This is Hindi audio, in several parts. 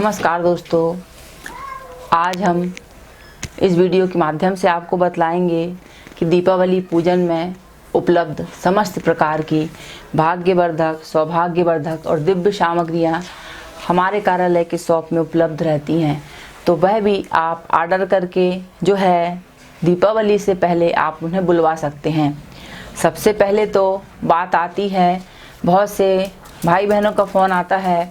नमस्कार दोस्तों, आज हम इस वीडियो के माध्यम से आपको बतलाएंगे कि दीपावली पूजन में उपलब्ध समस्त प्रकार की भाग्यवर्धक, सौभाग्यवर्धक और दिव्य सामग्रियां हमारे कार्यालय के शॉप में उपलब्ध रहती हैं। तो वह भी आप ऑर्डर करके जो है दीपावली से पहले आप उन्हें बुलवा सकते हैं। सबसे पहले तो बात आती है, बहुत से भाई बहनों का फ़ोन आता है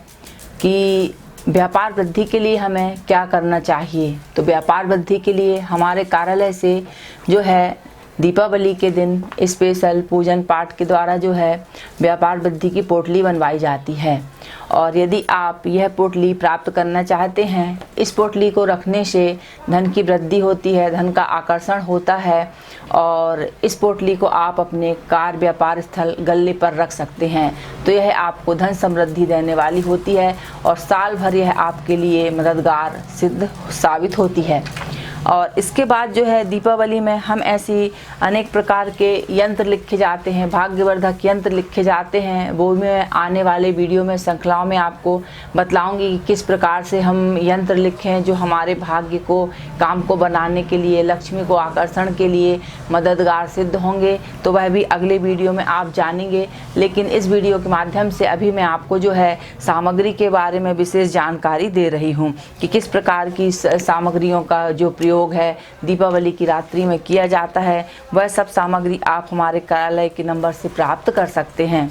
कि व्यापार वृद्धि के लिए हमें क्या करना चाहिए। तो व्यापार वृद्धि के लिए हमारे कार्यालय से जो है दीपावली के दिन स्पेशल पूजन पाठ के द्वारा जो है व्यापार वृद्धि की पोटली बनवाई जाती है। और यदि आप यह पोटली प्राप्त करना चाहते हैं, इस पोटली को रखने से धन की वृद्धि होती है, धन का आकर्षण होता है और इस पोटली को आप अपने कार्य व्यापार स्थल गल्ले पर रख सकते हैं। तो यह आपको धन समृद्धि देने वाली होती है और साल भर यह आपके लिए मददगार सिद्ध साबित होती है। और इसके बाद जो है दीपावली में हम ऐसी अनेक प्रकार के यंत्र लिखे जाते हैं, भाग्यवर्धक यंत्र लिखे जाते हैं। वो मैं आने वाले वीडियो में श्रृंखलाओं में आपको बतलाऊंगी कि किस प्रकार से हम यंत्र लिखें जो हमारे भाग्य को, काम को बनाने के लिए, लक्ष्मी को आकर्षण के लिए मददगार सिद्ध होंगे। तो वह भी अगले वीडियो में आप जानेंगे। लेकिन इस वीडियो के माध्यम से अभी मैं आपको जो है सामग्री के बारे में विशेष जानकारी दे रही हूँ कि किस प्रकार की सामग्रियों का जो प्रयोग है दीपावली की रात्रि में किया जाता है। वह सब सामग्री आप हमारे कार्यालय के नंबर से प्राप्त कर सकते हैं।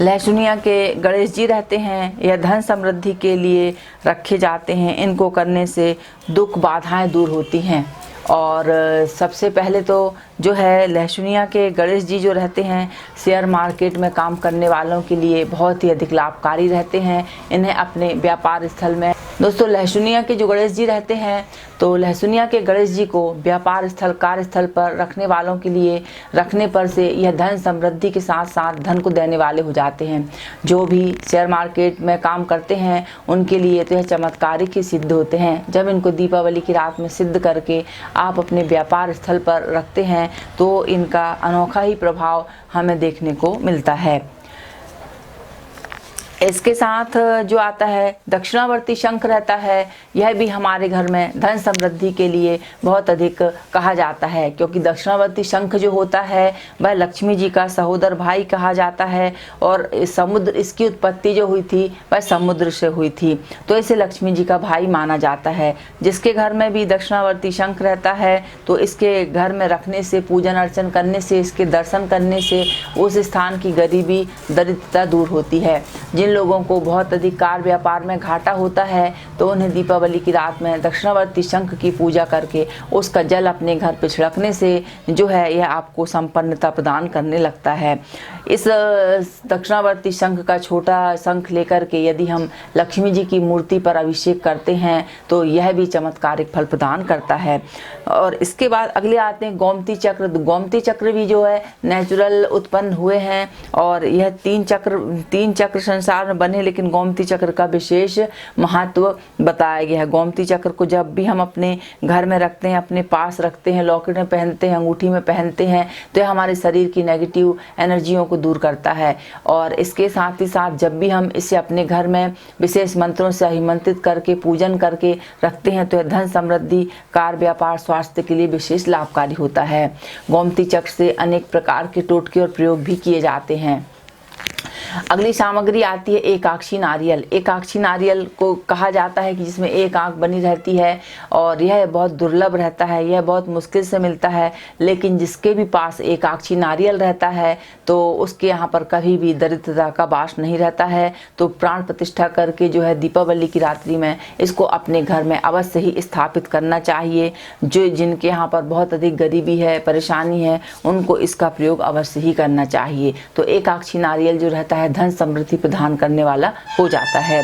लहसुनिया के गणेश जी रहते हैं, यह धन समृद्धि के लिए रखे जाते हैं। इनको करने से दुख बाधाएं दूर होती हैं। और सबसे पहले तो जो है लहसुनिया के गणेश जी जो रहते हैं, शेयर मार्केट में काम करने वालों के लिए बहुत ही अधिक लाभकारी रहते हैं। इन्हें अपने व्यापार स्थल में दोस्तों लहसुनिया के जो गणेश जी रहते हैं, तो लहसुनिया के गणेश जी को व्यापार स्थल, कार्यस्थल पर रखने वालों के लिए रखने पर से यह धन समृद्धि के साथ साथ धन को देने वाले हो जाते हैं। जो भी शेयर मार्केट में काम करते हैं उनके लिए तो यह चमत्कारिक ही सिद्ध होते हैं। जब इनको दीपावली की रात में सिद्ध करके आप अपने व्यापार स्थल पर रखते हैं तो इनका अनोखा ही प्रभाव हमें देखने को मिलता है। इसके साथ जो आता है दक्षिणावर्ती शंख रहता है, यह भी हमारे घर में धन समृद्धि के लिए बहुत अधिक कहा जाता है, क्योंकि दक्षिणावर्ती शंख जो होता है वह लक्ष्मी जी का सहोदर भाई कहा जाता है। और समुद्र, इसकी उत्पत्ति जो हुई थी वह समुद्र से हुई थी, तो इसे लक्ष्मी जी का भाई माना जाता है। जिसके घर में भी दक्षिणावर्ती शंख रहता है तो इसके घर में रखने से, पूजन अर्चन करने से, इसके दर्शन करने से उस स्थान की गरीबी, दरिद्रता दूर होती है। जिन लोगों को बहुत अधिक कार्य व्यापार में घाटा होता है तो उन्हें दीपावली की रात में दक्षिणावर्ती शंख की पूजा करके उसका जल अपने घर पे छिड़कने से जो है यह आपको संपन्नता प्रदान करने लगता है। इस दक्षिणावर्ती शंख का छोटा शंख लेकर के यदि हम लक्ष्मी जी की मूर्ति पर अभिषेक करते हैं तो यह भी चमत्कारिक फल प्रदान करता है। और इसके बाद अगले आते हैं गोमती चक्र। गोमती चक्र भी जो है नेचुरल उत्पन्न हुए हैं और यह तीन चक्र संसार में बने, लेकिन गोमती चक्र का विशेष महत्व बताया गया है। गोमती चक्र को जब भी हम अपने घर में रखते हैं, अपने पास रखते हैं, लॉकेट में पहनते हैं, अंगूठी में पहनते हैं, तो यह हमारे शरीर की नेगेटिव एनर्जियों को दूर करता है। और इसके साथ ही साथ जब भी हम इसे अपने घर में विशेष मंत्रों से अभिमंत्रित करके पूजन करके रखते हैं तो यह धन समृद्धि, कार्य व्यापार, स्वास्थ्य के लिए विशेष लाभकारी होता है। गोमती चक्र से अनेक प्रकार के टोटके और प्रयोग भी किए जाते हैं। अगली सामग्री आती है एकाक्षी नारियल। एकाक्षी नारियल को कहा जाता है कि जिसमें एक आंख बनी रहती है और यह बहुत दुर्लभ रहता है, यह बहुत मुश्किल से मिलता है। लेकिन जिसके भी पास एकाक्षी नारियल रहता है तो उसके यहाँ पर कभी भी दरिद्रता का वास नहीं रहता है। तो प्राण प्रतिष्ठा करके जो है दीपावली की रात्रि में इसको अपने घर में अवश्य ही स्थापित करना चाहिए। जो जिनके यहाँ पर बहुत अधिक गरीबी है, परेशानी है, उनको इसका प्रयोग अवश्य ही करना चाहिए। तो एकाक्षी नारियल जो रहता है धन समृद्धि प्रदान करने वाला हो जाता है।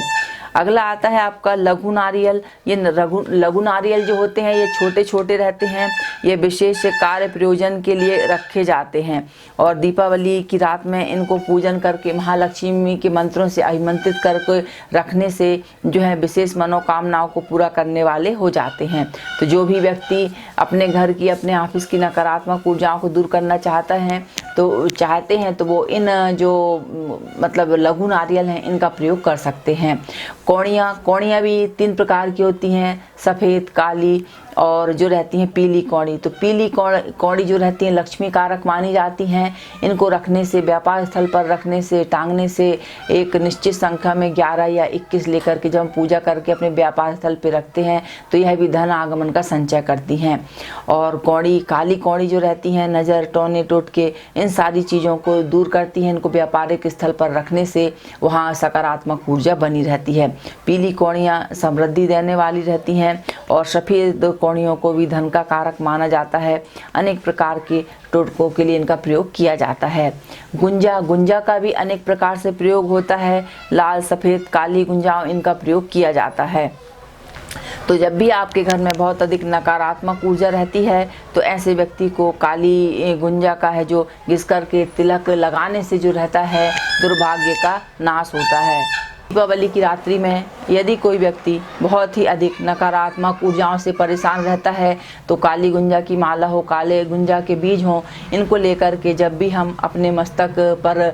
अगला आता है आपका लघु नारियल। ये लघु नारियल जो होते हैं ये छोटे छोटे रहते हैं। ये विशेष कार्य प्रयोजन के लिए रखे जाते हैं और दीपावली की रात में इनको पूजन करके महालक्ष्मी के मंत्रों से अभिमंत्रित करके रखने से जो है विशेष मनोकामनाओं को पूरा करने वाले हो जाते हैं। तो जो भी व्यक्ति अपने घर की, अपने ऑफिस की नकारात्मक ऊर्जाओं को दूर करना चाहते हैं तो वो इन जो मतलब लघु नारियल हैं इनका प्रयोग कर सकते हैं। कौड़ियाँ भी 3 प्रकार की होती हैं, सफ़ेद, काली और जो रहती हैं पीली कौड़ी। तो पीली कौड़ी जो रहती हैं लक्ष्मी कारक मानी जाती हैं। इनको रखने से, व्यापार स्थल पर रखने से, टांगने से एक निश्चित संख्या में 11 या 21 लेकर के जब हम पूजा करके अपने व्यापार स्थल पर रखते हैं तो यह भी धन आगमन का संचय करती हैं। और काली कौड़ी जो रहती हैं नज़र, टोने, टोटके, इन सारी चीज़ों को दूर करती हैं। इनको व्यापारिक स्थल पर रखने से वहाँ सकारात्मक ऊर्जा बनी रहती है। पीली कौड़ियाँ समृद्धि देने वाली रहती हैं और सफ़ेद कौड़ियों को भी धन का कारक माना जाता है। अनेक प्रकार के टोटकों के लिए इनका प्रयोग किया जाता है। गुंजा का भी अनेक प्रकार से प्रयोग होता है। लाल, सफ़ेद, काली गुंजाओं इनका प्रयोग किया जाता है। तो जब भी आपके घर में बहुत अधिक नकारात्मक ऊर्जा रहती है तो ऐसे व्यक्ति को काली गुंजा का है जो घिस करके तिलक लगाने से जो रहता है दुर्भाग्य का नाश होता है। दीपावली की रात्रि में यदि कोई व्यक्ति बहुत ही अधिक नकारात्मक ऊर्जाओं से परेशान रहता है तो काली गुंजा की माला हो, काले गुंजा के बीज हों, इनको लेकर के जब भी हम अपने मस्तक पर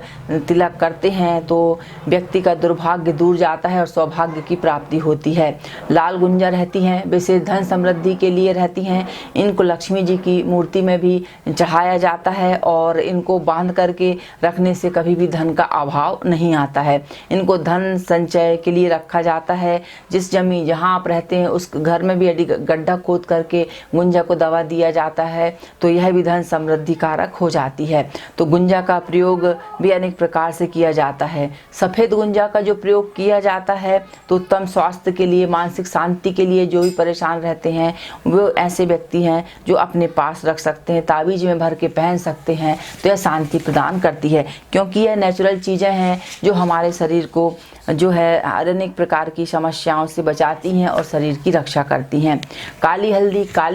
तिलक करते हैं तो व्यक्ति का दुर्भाग्य दूर जाता है और सौभाग्य की प्राप्ति होती है। लाल गुंजा रहती हैं विशेष धन समृद्धि के लिए रहती हैं। इनको लक्ष्मी जी की मूर्ति में भी चढ़ाया जाता है और इनको बांध करके रखने से कभी भी धन का अभाव नहीं आता है। इनको धन संचय के लिए रखा जाता है। जिस जमीन जहाँ आप रहते हैं उस घर में भी यदि गड्ढा खोद करके गुंजा को दबा दिया जाता है तो यह भी धन समृद्धि कारक हो जाती है। तो गुंजा का प्रयोग भी अनेक प्रकार से किया जाता है। सफ़ेद गुंजा का जो प्रयोग किया जाता है तो उत्तम स्वास्थ्य के लिए, मानसिक शांति के लिए जो भी परेशान रहते हैं वो ऐसे व्यक्ति हैं जो अपने पास रख सकते हैं, ताबीज में भर के पहन सकते हैं। तो यह शांति प्रदान करती है क्योंकि यह नेचुरल चीज़ें हैं जो हमारे शरीर को जो है अनेक प्रकार की समस्याओं से बचाती हैं और शरीर की रक्षा करती हैं। काली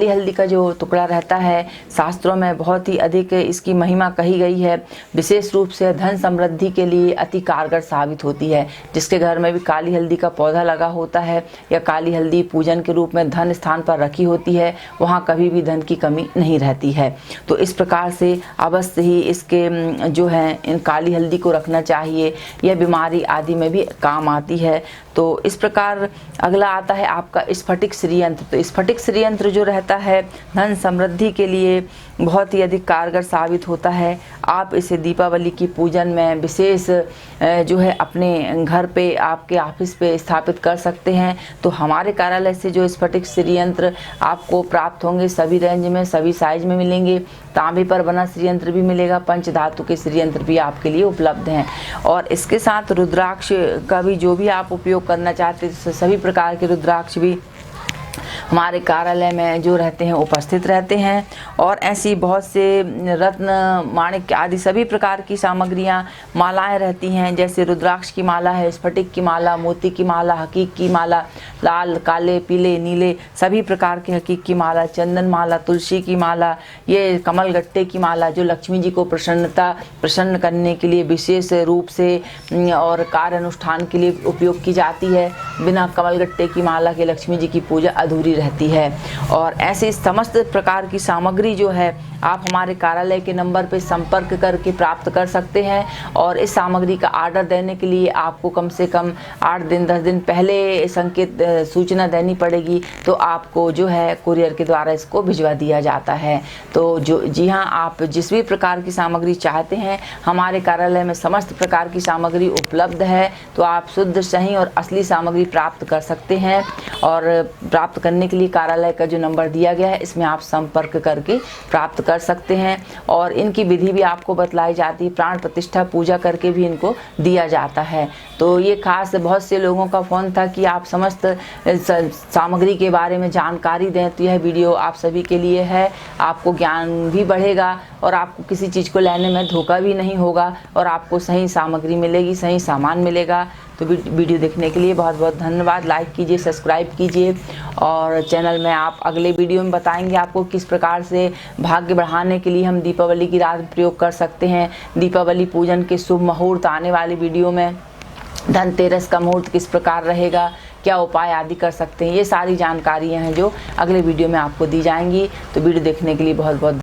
हल्दी का जो टुकड़ा रहता है शास्त्रों में बहुत ही अधिक इसकी महिमा कही गई है। विशेष रूप से धन समृद्धि के लिए अति कारगर साबित होती है। जिसके घर में भी काली हल्दी का पौधा लगा होता है या काली हल्दी पूजन के रूप में धन स्थान पर रखी होती है वहाँ कभी भी धन की कमी नहीं रहती है। तो इस प्रकार से अवश्य ही इसके जो है इन काली हल्दी को रखना चाहिए। यह बीमारी आदि में भी काम आती है। तो इस प्रकार अगला आता है आपका स्फटिक श्रीयंत्र। तो स्फटिक श्रीयंत्र जो रहता है धन समृद्धि के लिए बहुत ही अधिक कारगर साबित होता है। आप इसे दीपावली की पूजन में विशेष जो है अपने घर पे, आपके ऑफिस पे स्थापित कर सकते हैं। तो हमारे कार्यालय से जो स्फटिक श्रीयंत्र आपको प्राप्त होंगे सभी रेंज में, सभी साइज में मिलेंगे। तांबे पर बना श्रीयंत्र भी मिलेगा, पंच धातु के श्रीयंत्र भी आपके लिए उपलब्ध हैं। और इसके साथ रुद्राक्ष का भी जो भी आप उपयोग करना चाहते हैं सभी प्रकार के रुद्राक्ष भी हमारे कार्यालय में जो रहते हैं उपस्थित रहते हैं। और ऐसी बहुत से रत्न, माणिक्य आदि सभी प्रकार की सामग्रियां, मालाएं रहती हैं। जैसे रुद्राक्ष की माला है, स्फटिक की माला, मोती की माला, हकीक की माला, लाल, काले, पीले, नीले सभी प्रकार की हकीक की माला, चंदन माला, तुलसी की माला, ये कमल गट्टे की माला जो लक्ष्मी जी को प्रसन्न करने के लिए विशेष रूप से और कार्य अनुष्ठान के लिए उपयोग की जाती है। बिना कमल गट्टे की माला के लक्ष्मी जी की पूजा अधूरी रहती है। और ऐसे समस्त प्रकार की सामग्री जो है आप हमारे कार्यालय के नंबर पर संपर्क करके प्राप्त कर सकते हैं। और इस सामग्री का ऑर्डर देने के लिए आपको कम से कम 8 दिन 10 दिन पहले संकेत सूचना देनी पड़ेगी। तो आपको जो है कुरियर के द्वारा इसको भिजवा दिया जाता है। तो जी हाँ, आप जिस भी प्रकार की सामग्री चाहते हैं हमारे कार्यालय में समस्त प्रकार की सामग्री उपलब्ध है। तो आप शुद्ध, सही और असली सामग्री प्राप्त कर सकते हैं। और प्राप्त करने के लिए कार्यालय का जो नंबर दिया गया है इसमें आप संपर्क करके प्राप्त कर सकते हैं। और इनकी विधि भी आपको बतलाई जाती है, प्राण प्रतिष्ठा पूजा करके भी इनको दिया जाता है। तो ये खास बहुत से लोगों का फ़ोन था कि आप समस्त सामग्री के बारे में जानकारी दें। तो यह वीडियो आप सभी के लिए है। आपको ज्ञान भी बढ़ेगा और आपको किसी चीज़ को लेने में धोखा भी नहीं होगा और आपको सही सामग्री मिलेगी, सही सामान मिलेगा। तो वीडियो देखने के लिए बहुत बहुत धन्यवाद। लाइक कीजिए, सब्सक्राइब कीजिए और चैनल में आप अगले वीडियो में बताएंगे आपको किस प्रकार से भाग्य बढ़ाने के लिए हम दीपावली की रात प्रयोग कर सकते हैं। दीपावली पूजन के शुभ मुहूर्त आने वाली वीडियो में, धनतेरस का मुहूर्त किस प्रकार रहेगा, क्या उपाय आदि कर सकते हैं, ये सारी जानकारियाँ हैं जो अगले वीडियो में आपको दी जाएंगी। तो वीडियो देखने के लिए बहुत बहुत